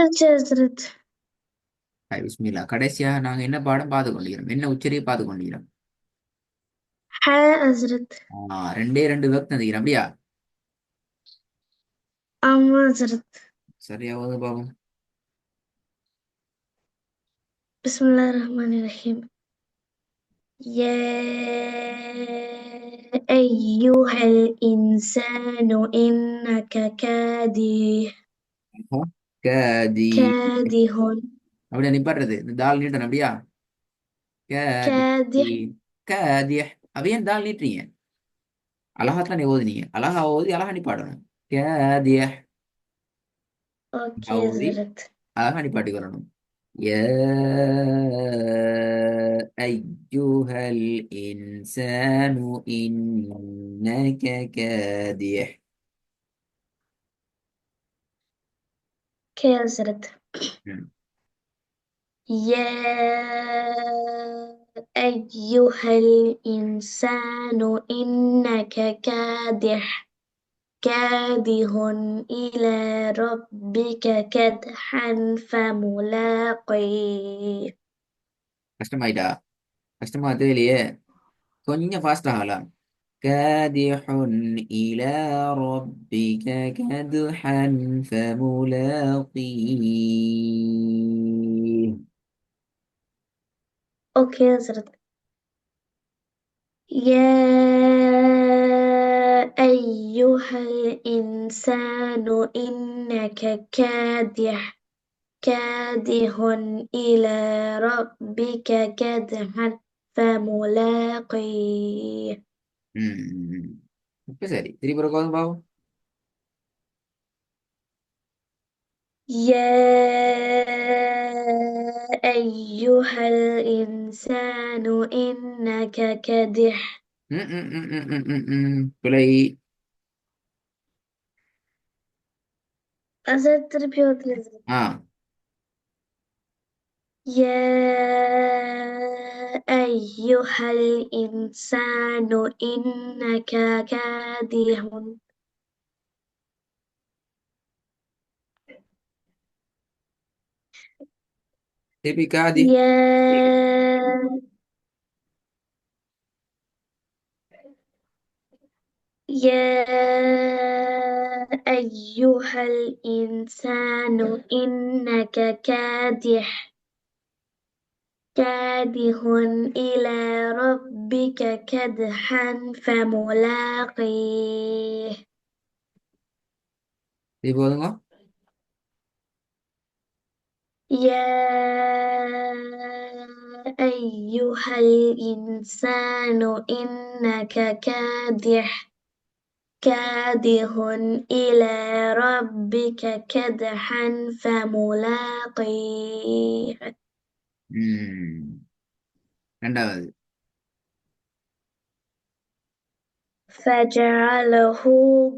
ஹஜ்ரத். Hi பிஸ்மில்லா. கடைசியாக நாங்க என்ன பாடம் பார்த்து கொண்டிருக்கிறோம், என்ன உச்சரியை பார்த்து கொண்டிருக்கிறோம்? ஹ ஹஜ்ரத். ரெண்டே ரெண்டு வக்த் நினைக்கிறேன், அப்படியா? ஆமா ஹஜ்ரத். சரியாவது பாவம். பிஸ்மில்லாஹிர் ரஹ்மானிர் ரஹீம். யா அய்யுஹல் இன்சானு இன்னக கதி. காதிஹுன். அப்படியா நிப்பாடுறது, இந்த தால் நீட்டணும், அப்படியா? கதி. காதிஹ். கதி. அப்ப ஏன் தால் நீட்டுறீங்க? அழகாத்தான் ஓதுனீங்க, அழகா ஓதி அழகா நிப்பாடணும். கதி. ஓகே ஓதி ஹஜ்ரத். அழகா நிப்பாட்டி வரணும். யா அய்யுஹல் இன்சானு இன்னக காதிஹ். ஓகே ஹஜ்ரத். ம். يا أيها الإنسان إنك كادح إلى ربك كدحا فملاقيه. கஷ்டமாயிட்டா? கஷ்டமா தெரியலையே, கொஞ்சம் ஃபாஸ்ட் ஆகலாம். காதிஹுன் இலா ரப்பிக கதுஹன் ஃபமுலாகீஹ். Okay, Hazrat. يا أيها الإنسان إنك كادح إلى ربك كدحا فملاقيه. ம். இப்ப சரி, திருப்பி ஒரு பாவம். يا أيها الإنسان إنك كدح. பிழை. أزلت ربيوت لازم. ஆ. يا أيها الإنسان إنك كادح. திருப்பி காதி. يا يا أيها الإنسان إنك كادح إلى ربك كدحا فملاقيه. திருப்பி போதுங்க. يا أيها الإنسان إنك كادح إلى ربك كدحا فملاقيه. ம். ரெண்டாவது. فجعله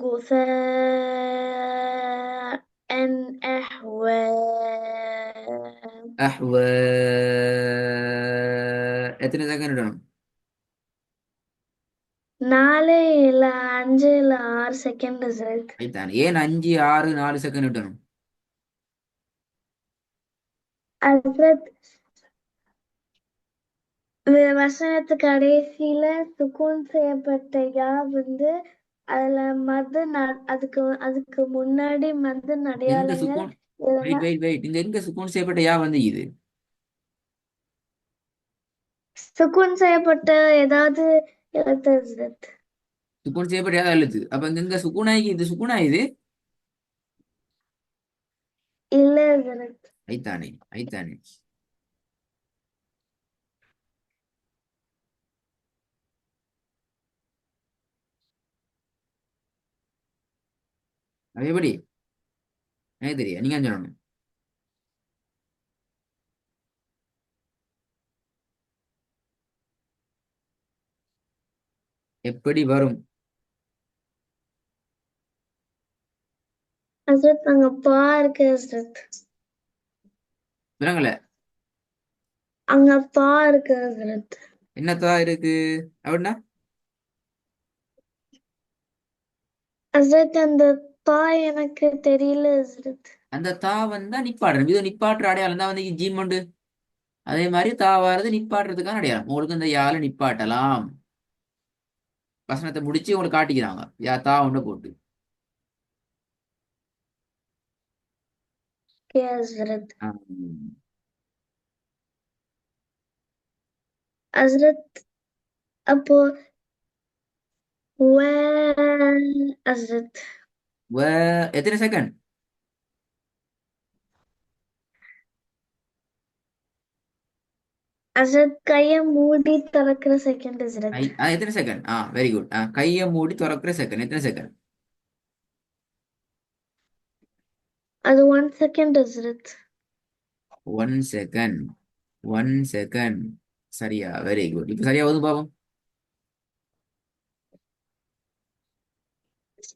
غثاء أحوى. அஹ்வ. எத்தனை செகண்ட் விடணும்? 4 இல்ல 5 இல்ல 6 செகண்ட் ரிசல்ட். ஐத்தான் ஏன் 5 6 4 செகண்ட் விட்டணும்? ஹஸ்ரத், வசனத்து கடைசியில சுக்கூன் செய்யப்பட்ட யா அதுல அதுக்கு அதுக்கு முன்னாடி எங்க அடையாளங்கள் சுக்கூன்? இல்லைன்னா வெயிட் வெயிட் வெயிட், இந்த எங்க சுக்கூன் செய்யப்பட்ட யா வந்து இது? சுக்கூன் செய்யப்பட்ட ஏதாவது எழுத்து ஹஸ்ரத். சுக்கூன் செய்யப்பட்ட யா எழுத்து, அப்ப இங்க எங்க சுக்கூனாய்க்கு இது சுக்கூனா இது? இல்ல ஹஸ்ரத். ஐத்தானே ஐத்தானே. அது எப்படி? எனக்கு தெரியும், நீங்க சொல்லணும். எப்படி வரும்? ஹஸ்ரத் அங்க பா இருக்கு ஹஸ்ரத். விளங்கல. அங்க பா இருக்கு ஹஸ்ரத். என்னத்தா இருக்கு அப்படின்னா? ஹஸ்ரத் அந்த பா எனக்கு தெரியல ஹஸ்ரத். அந்த தா வந்தா நிப்பாடுறோம். இது நிப்பாட்டுற அடையாளம் தான் வந்து ஜீம் உண்டு. அதே மாதிரி தா வாரது நிப்பாட்டுறதுக்கான அடையாளம். உங்களுக்கு இந்த யாழை நிப்பாட்டலாம். வசனத்தை முடிச்சு உங்களுக்கு காட்டிக்கிறாங்க. தா ஒண்ணு போட்டு. ஓகே ஹஸ்ரத். ஆம். ஹஸ்ரத் அப்போ ஹஸ்ரத். எத்தனை செகண்ட்? ஹஸ்ரத் கைய மூடி திறக்கிற செகண்ட் ஹஸ்ரத். எத்தனை செகண்ட்? Very good. கையை மூடி திறக்கிற செகண்ட் எத்தனை செகண்ட்? அது 1 செகண்ட் ஹஸ்ரத். 1 செகண்ட். 1 செகண்ட். சரியா? Very good. இப்ப சரியா வந்து பாப்போம்.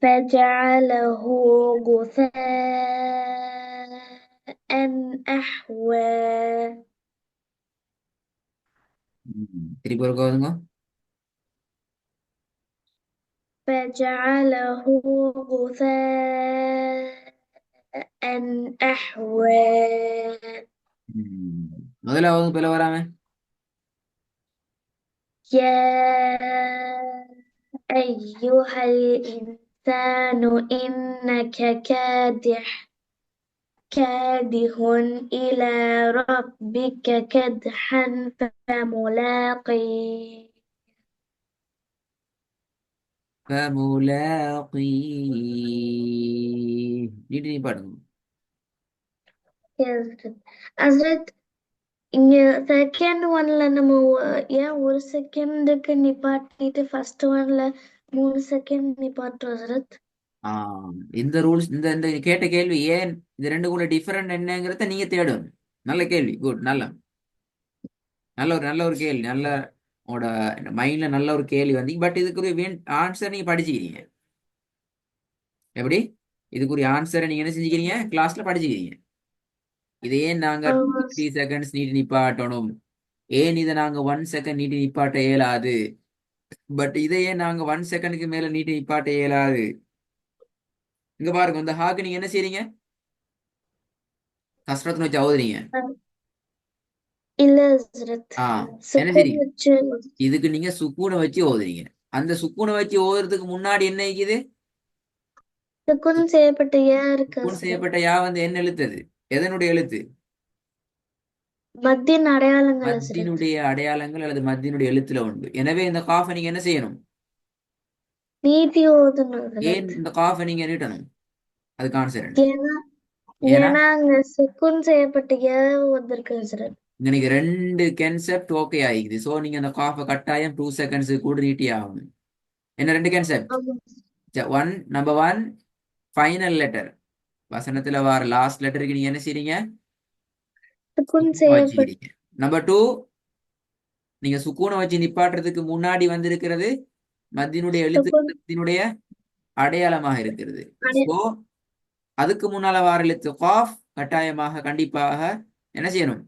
فجعله غثاء أحوى. திருப்பி ஒரு கோதுங்க. فجعله غثاء أحوى. முதலாவது பில வராம. يا أيها الإنسان إنك كادح إلى ربك كدحا فملاقيه. நீட்டு நீ பாடுங்க. ஹஸ்ரத் இங்க செகண்ட் ஒன்ல நம்ம ஏன் 1 செகண்டுக்கு நிப்பாட்டிட்டு ஃபர்ஸ்ட் ஒன்ல 3 செகண்ட் நிப்பாட்டுறோம் ஹஸ்ரத்? இந்த ரூல்ஸ் இந்த இந்த கேட்ட கேள்வி ஏன் இது ரெண்டுக்குள்ள டிஃபரெண்ட் என்னங்கிறத நீங்க தேடணும். நல்ல கேள்வி. குட். நல்ல நல்ல ஒரு கேள்வி. நல்ல உங்களோட மைண்ட்ல நல்ல ஒரு கேள்வி வந்து, பட் இதுக்குரிய ஆன்சர் நீங்க படிச்சுக்கிறீங்க. எப்படி? இதுக்குரிய ஆன்சரை நீங்க என்ன செஞ்சுக்கிறீங்க? கிளாஸ்ல படிச்சுக்கிறீங்க. இதை ஏன் நாங்க 3 செகண்ட்ஸ் நீட்டி நிப்பாட்டணும், ஏன் இதை நாங்க 1 செகண்ட் நீட்டி நிப்பாட்ட இயலாது, பட் இதையே நாங்க 1 செகண்டுக்கு மேல நீட்டி நிப்பாட்ட இயலாது. இங்க பாருங்க, இந்த ஹாக்கு நீங்க என்ன செய்றீங்க? கஷ்டத்தை வச்சு ஓதுறீங்க. இல்ல ஹஸ்ரத், ஆ என்ன சுக்குன் செய்றீங்க? வச்சு. இதுக்கு நீங்க சுக்கூனை வச்சு ஓதுறீங்க. அந்த சுக்கூனை வச்சு ஓதுறதுக்கு முன்னாடி என்ன இருக்குது? சுக்குன் செய்யப்பட்ட ஏன் இருக்கு சுக்கூன் ஹஸ்ரத்? செய்யப்பட்ட யா வந்து என்ன எழுத்தது? எதனுடைய எழுத்து? மத்தியின் அடையாளங்கள் ஹஸ்ரத். மத்தினுடைய அடையாளங்கள் அல்லது மத்தினுடைய எழுத்துல உண்டு. எனவே இந்த காஃபை நீங்க என்ன செய்யணும்? நீட்டி ஓதணும் ஏன் ஹஸ்ரத். இந்த காஃபை நீங்க நீட்டணும்? அதுக்கு ஆன்சர் என்ன? ஏன்னா ஏன்னா ஏன்னா அங்க சுக்குன் செய்யப்பட்ட ஏன் வந்திருக்கு ஹஸ்ரத். இன்னைக்கு ரெண்டு கன்செப்ட் ஓகே ஆகிக்குது. ஸோ நீங்க அந்த காஃபை கட்டாயம் 2 செகண்ட்ஸ் கூட நீட்டி ஆகணும். என்ன ரெண்டு கன்செப்ட்? ஆமா. Number one, final letter. வசனத்துல வர லாஸ்ட் லெட்டருக்கு நீங்க என்ன செய்றீங்க? சுக்குன் சுக்கூனை செய்யப்பட்ட வச்சுக்கிறீங்க. நம்பர் டூ, நீங்க சுக்கூனை வச்சு நிப்பாட்டுறதுக்கு முன்னாடி வந்திருக்கிறது மத்தியினுடைய எழுத்து, சுக்குன் மத்தியினுடைய அடையாளமாக இருக்கிறது. அடை- ஸோ அதுக்கு முன்னால வார எழுத்து காஃப் கட்டாயமாக கண்டிப்பாக என்ன செய்யணும்?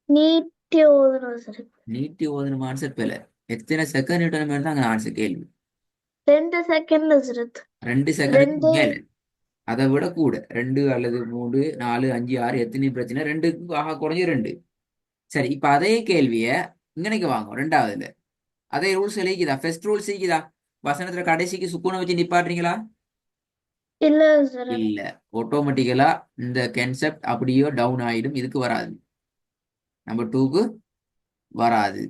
நீட்டி ஓதணும் ஹஸ்ரத். நீட்டி ஓதணும். ஆன்சர் பிழை. எத்தனை செகண்ட் நீட்டணும் தான் ஆன்சர் கேள்வி. 2 செகண்ட் ஹஸ்ரத். 2 செகண்டுக்கு ரெண்டு. மேல, அதை விட கூட 2 அல்லது 3 4 5 6 எத்தனை பிரச்சனை? 2க்கு ஆக குறைஞ்சு 2. சரி, இப்ப அதே கேள்விய இங்கனைக்கு வாங்க. ரெண்டாவதுல அதே ரூல்ஸ் எழுதிக்குதா? ஃபர்ஸ்ட் ரூல்ஸ் இருக்குதா? வசனத்துல கடைசிக்கு சுக்கூனை வச்சு நிப்பாட்டுறீங்களா? இல்ல ஹஸ்ரத். இல்ல. ஆட்டோமேட்டிக்கலா இந்த கன்செப்ட் அப்படியோ டவுன் ஆயிடும். இதுக்கு வராது. நம்பர் டூக்கு வராது.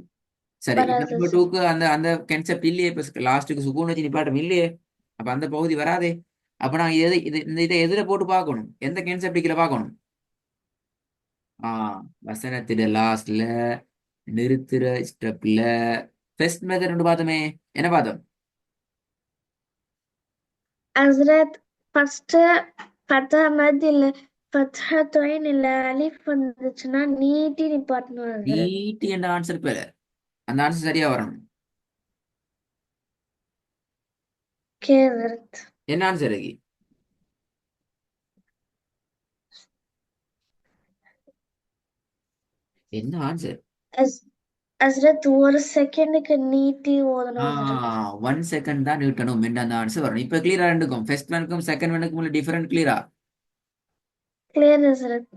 சரி, இப்ப வராது நம்பர் ஹஸ்ரத். டூக்கு அந்த அந்த கன்செப்ட் இல்லையே. இப்ப லாஸ்ட்டுக்கு சுக்கூன் வச்சு நிப்பாட்டம் இல்லையே. அப்ப அந்த பகுதி வராதே. அப்ப நான் இதை எதுல போட்டு பார்க்கணும்? எந்த கன்செப்டுக்குள்ள பார்க்கணும்? வசனத்திட லாஸ்ட்ல நிறுத்துற ஸ்டெப்ல ஃபர்ஸ்ட் மெத்தட் ஒன்று பார்த்தோமே. என்ன பார்த்தோம்? ஹஸ்ரத் ஃபர்ஸ்ட் ஃபத்தா மத் இல்ல ஃபத்ஹா தொயின் இல்ல அலிஃப் வந்துச்சுன்னா நீட்டி நிப்பாட்டணும் ஹஸ்ரத். நீட்டி என்ற ஆன்சர் பேர அந்த ஆன்சர் சரியா வரணும். ஓகே ஹஸ்ரத். என்ன ஆன்சர் இருக்கு? என்ன ஆன்சர்? ஹஸ்- ஹஸ்ரத் 1 செகண்டுக்கு நீட்டி ஓதணும் ஹஸ்ரத். 1 செகண்ட் தான் நீட்டணும். அந்த ஆன்சர் வரணும். இப்ப கிளியரா இருந்துக்கும். ஃபர்ஸ்ட் ஒனுக்கும் செகண்ட் ஒனுக்கும் உள்ள டிஃபரெண்ட் கிளியரா? கிளியர் ஹசரத்.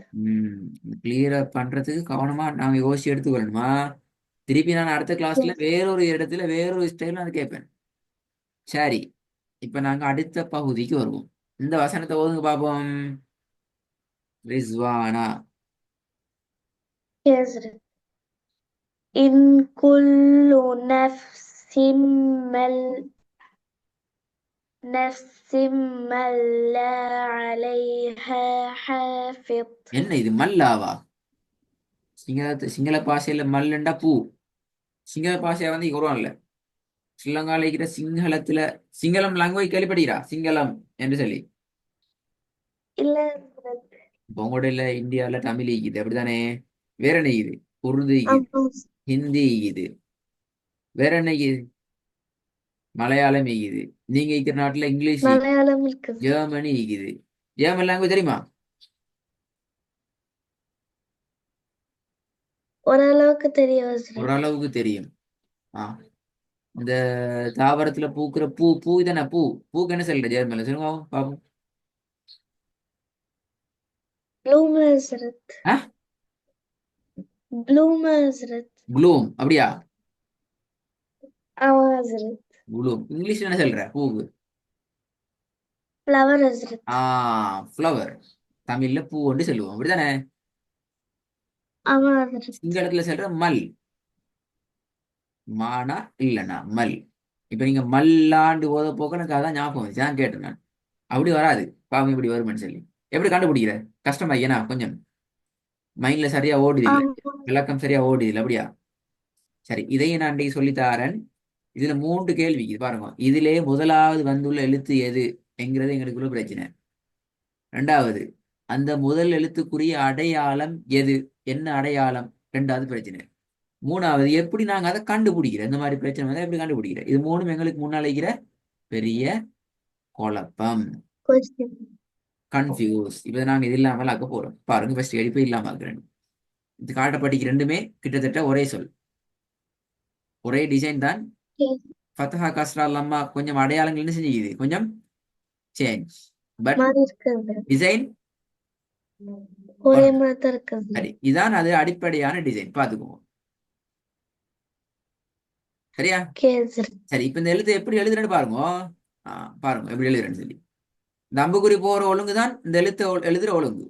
கிளியரா பண்றதுக்கு கவனமா நாங்க யோசிச்சு எடுத்துக்கொள்ளணுமா? திருப்பி நான் அடுத்த கிளாஸ்ல எஸ். வேறொரு இடத்துல வேறொரு ஸ்டைல நான் கேட்பேன். சரி, இப்ப நாங்க அடுத்த பகுதிக்கு வருவோம். இந்த வசனத்தை ஓதுங்க பாப்போம். ரிஸ்வானா. ஹசரத். இன் குல்லு நஃப்ஸின் மல்லா அலைஹா ஹாஃபித். என்ன இது மல்லாவா? சிங்கள பாஷையில மல்லுண்டா பூ. சிங்கள பாஷையா வந்து இங்க வருவான்ல, ஸ்ரீலங்கால இருக்கிற சிங்களத்துல, சிங்களம் லாங்குவேஜ் கேள்விப்படுகிறா? சிங்களம் என்று சொல்லி. இல்ல ஹசரத். இப்போ உங்களோட இல்ல இந்தியாவில் தமிழ் ஈக்குது அப்படித்தானே? வேற என்ன ஈக்குது? உருது ஈக்குது, ஆமா. ஹிந்தி ஈக்குது, வேற என்ன ஈக்குது? மலையாளம் ஈக்குது. நீங்க இருக்கிற நாட்டுல இங்கிலீஷ் ஈக்குது, மலையாளம் இருக்குது. ஜெர்மனி ஈக்குது. ஜெர்மன் லாங்குவேஜ் தெரியுமா? ஓரளவுக்கு தெரியும் ஹசரத். ஓரளவுக்கு தெரியும். ஆ, இந்த தாவரத்துல பூக்குற பூ, பூ தானே பூ. பூக்கு என்ன சொல்ற ஜெர்மன்ல சொல்லுங்க பாப்போம். ப்ளூம் ஹசரத். ஆ, ப்ளூம் ஹசரத். ப்ளூம் அப்படியா? ஆமா ஹசரத். ப்ளூம் இங்கிலீஷ்ல என்ன சொல்ற பூக்கு? ஃப்ளவர் ஹசரத். ஆ, ஃப்ளவர். தமிழ்ல பூ ஒன்று சொல்லுவோம் அப்படிதானே? ஆமா ஹசரத். சிங்களத்துல சொல்ற மல். மானா இல்லனா மல். இப்ப நீங்க மல்லாண்டு ஓத போக்க எனக்கு அதான் ஞாபகம் வந்துச்சு, நான் கேட்டேன் நான். அப்படி வராது. பாவம் இப்படி வரும்னு சொல்லி எப்படி கண்டுபிடிக்கிற? கஷ்டமா ஏன்னா கொஞ்சம் மைண்ட்ல சரியா ஓடுது இல்ல, ஆமா. விளக்கம் சரியா ஓடுது இல்லை அப்படியா? சரி, இதையும் நான் இன்றைக்கு சொல்லித்தாரேன். இதுல 3 கேள்வி இது பாருங்க. இதிலே முதலாவது வந்துள்ள எழுத்து எது என்கிறது எங்களுக்குள்ள பிரச்சனை. ரெண்டாவது, அந்த முதல் எழுத்துக்குரிய அடையாளம் எது, என்ன அடையாளம், ரெண்டாவது பிரச்சனை. மூணாவது, எப்படி நாங்க அதை கண்டுபிடிக்கிறோம்? இந்த மாதிரி பிரச்சனை வந்தா எப்படி கண்டுபிடிக்கிறோம்? இது மூணும் எங்களுக்கு முன்னால இருக்கிற பெரிய குழப்பம், கொஸ்டின். கன்ஃபியூஸ். இப்ப நாங்க இது இல்லாமல் ஆக்க போறோம். பாருங்க, ஃபர்ஸ்ட் எழுப்பி இல்லாம ஆக்குறேன். இது காட்டப்பட்டிக்கு ரெண்டுமே கிட்டத்தட்ட ஒரே சொல், ஒரே டிசைன் தான். ஃபத்தஹா கஸ்ரா லம்மா கொஞ்சம் அடையாளங்கள் என்ன செஞ்சுக்குது, கொஞ்சம் சேஞ்ச், பட் மாறி இருக்குது. டிசைன் ஒரே மாதிரி தான் இருக்குது. சரி. இதான் அது அடிப்படையான டிசைன், பாத்துக்கோங்க. சரியா? ஓகே ஹசரத். சரி, இப்ப இந்த எழுத்து எப்படி எழுதுறேன்னு பாருங்க. ஆ, பாருங்க எப்படி எழுதுறேன்னு சொல்லி. இந்த அம்புக்குறி போற ஒழுங்கு தான் இந்த எழுத்து எழுதுற ஒழுங்கு.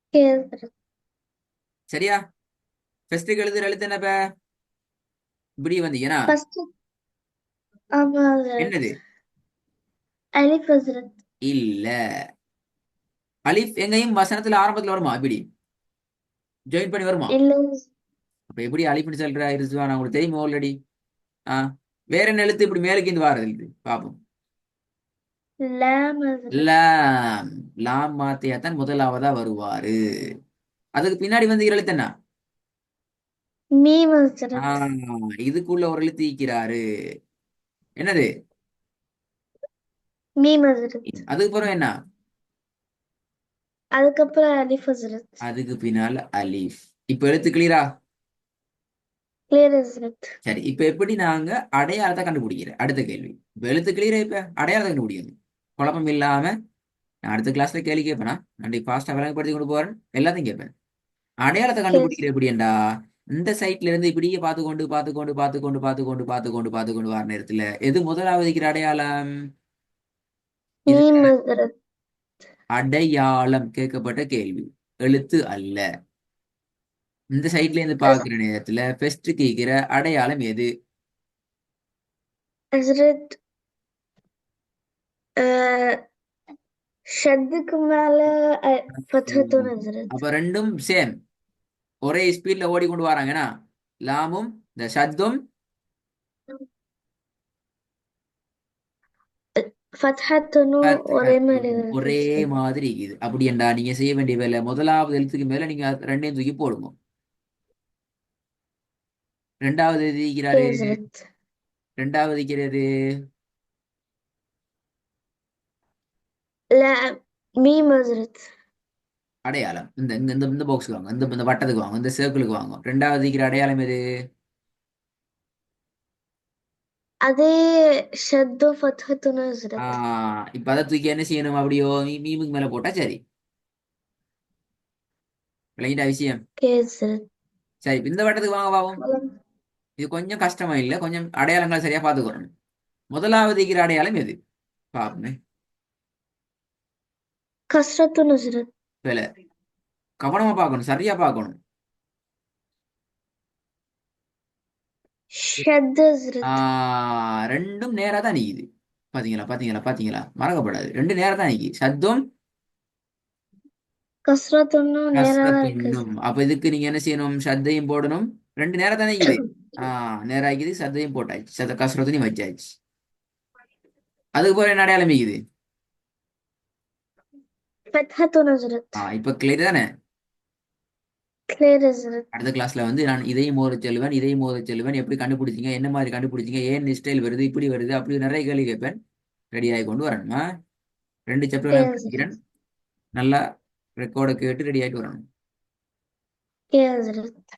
ஓகே ஹசரத். சரியா? ஃபர்ஸ்ட்டுக்கு எழுதுற எழுத்து என்னப்ப? இப்படி வந்தீங்கன்னா ஃபர்ஸ்ட். ஆமா ஹசரத். என்னது? அலிஃப் ஹசரத். இல்ல. அலிஃப் எங்கேயும் வசனத்துல ஆரம்பத்துல வருமா? இப்படி ஜாயின் பண்ணி வருமா? இல்ல. அப்ப எப்படி அலிஃப்னு சொல்ற ரிஸ்வானா? உங்களுக்கு தெரியுமா ஆல்ரெடி? ஆ, வேற என்ன எழுத்து இப்படி மேலுக்கு இந்த வாரது எழுத்து பாப்போம். லாம் ஹசரத். லாம். லாம் மாத்தியாத்தான் முதலாவதா வருவாரு. அதுக்கு பின்னாடி வந்து எழுத்து என்ன? மீம் ஆ, ஹசரத். இதுக்குள்ள ஒரு எழுத்து ஈக்கிறாரு. என்னது? மீம் ஹசரத். அதுக்கு பிறகு என்ன? அதுக்கப்புறம் அலிஃப் ஹசரத். அதுக்கு பின்னால அலிஃப். இப்ப எழுத்து கிளியரா? கிளியர் ஹசரத். சரி, இப்ப எப்படி நாங்க அடையாளத்தை கண்டுபிடிக்கிற அடுத்த கேள்வி. இப்ப எழுத்து கிளியரா, இப்ப அடையாளத்தை கண்டுபிடிக்கணும் குழப்பம் இல்லாம. நான் அடுத்த கிளாஸ்ல கேள்வி கேட்பேனா, நான் ஃபாஸ்டா விளங்கப்படுத்தி கொண்டு போறேன், எல்லாத்தையும் கேட்பேன். அடையாளத்தை எஸ். கண்டுபிடிக்கிற எப்படின்னா, இந்த சைட்ல இருந்து இப்படியே பார்த்து கொண்டு வர நேரத்துல எது முதலாவது இருக்கிற அடையாளம்? இது மீம் ஹசரத். அடையாளம் கேட்கப்பட்ட கேள்வி, எழுத்து அல்ல. இந்த சைட்ல இருந்து பாக்குற நேரத்துல ஃபர்ஸ்ட் கேட்கிற அடையாளம் எது? ஹசரத். ஷத்துக்கு மேல ஃபத்ஹத்துன் ஹசரத். அப்ப ரெண்டும் சேம், ஒரே ஸ்பீட்ல ஓடிக்கொண்டு வராங்கன்னா, லாமும் இந்த ஷத்தும் ஃபத்ஹத்துனும் ஒரே மாதிரி ஒரே இருந்துச்சு. மாதிரி இருக்குது. அப்படி என்றா நீங்க செய்ய வேண்டிய வேலை, முதலாவது எழுத்துக்கு மேல நீங்க ரெண்டையும் தூக்கி போடுங்க. ரெண்டாவது எழுதிக்கிறாரு, ஹசரத். ரெண்டாவது இருக்கிறது லா மீம் ஹசரத். அடையாளம். இந்த இந்த இந்த இந்த பாக்ஸுக்கு வாங்க, இந்த இந்த வட்டத்துக்கு வாங்க, இந்த சர்க்கிளுக்கு வாங்க. ரெண்டாவது இருக்கிற அடையாளம் எது? அதே ஷத்து ஃபத்ஹத்துன்னு ஹஸ்ரத். இப்ப அதை தூக்கி என்ன செய்யணும்? அப்படியோ மீமுக்கு மேல போட்டா சரி. விளங்கிட்ட விஷயம். ஓகே ஹஸ்ரத். சரி, இப்ப இந்த வட்டத்துக்கு வாங்க பாவோம். இது கொஞ்சம் கஷ்டமா இல்ல, கொஞ்சம் அடையாளங்கள் சரியா பாத்துக்கணும். முதலாவது இருக்கிற அடையாளம் எது? பாப்போமே. கஸ்ரத்துன்னு ஹஸ்ரத். வேலை கவனமா பார்க்கணும், சரியா பார்க்கணும். ஷத்து ஹஸ்ரத். ரெண்டும் நேரா தான் நிக்குது. பாத்தீங்களா பாத்தீங்களா பாத்தீங்களா, மறக்கப்படாது, ரெண்டு நேரா தான் நிக்குது. சத்தும் கஸ்ரத்துன்னு நேரா தான் இருக்கு கஸ்ரத்துன்னும். ஹஸ்ரத். அப்ப இதுக்கு நீங்க என்ன செய்யணும்? சத்தையும் போடணும். ரெண்டு நேரா தான் நிக்குது. நேரா இருக்குது, சத்தையும் போட்டாச்சு, கஸ்ரத்தையும் வச்சாச்சு. அதுக்கு போற என்ன அடையாளம் நிக்குது? ஃபத்ஹத்துன்னு ஹஸ்ரத். இப்ப கிளியர் தானே? கிளியர் ஹஸ்ரத். அடுத்த கிளாஸ்ல வந்து நான் இதையும் மோத செல்வேன், இதையும் மோத செல்வேன், எப்படி கண்டுபிடிச்சீங்க, என்ன மாதிரி கண்டுபிடிச்சீங்க, ஏன் ஸ்டைல் வருது, இப்படி வருது, அப்படி நிறைய கேள்வி கேட்பேன். ரெடி ஆகி கொண்டு வரணுமா? ரெண்டு சாப்டர் ஓகே நான் ஹஸ்ரத். படிக்கிறேன். நல்லா ரெக்கார்டை கேட்டு ரெடி ஆகிட்டு வரணும். ஓகே ஹஸ்ரத்.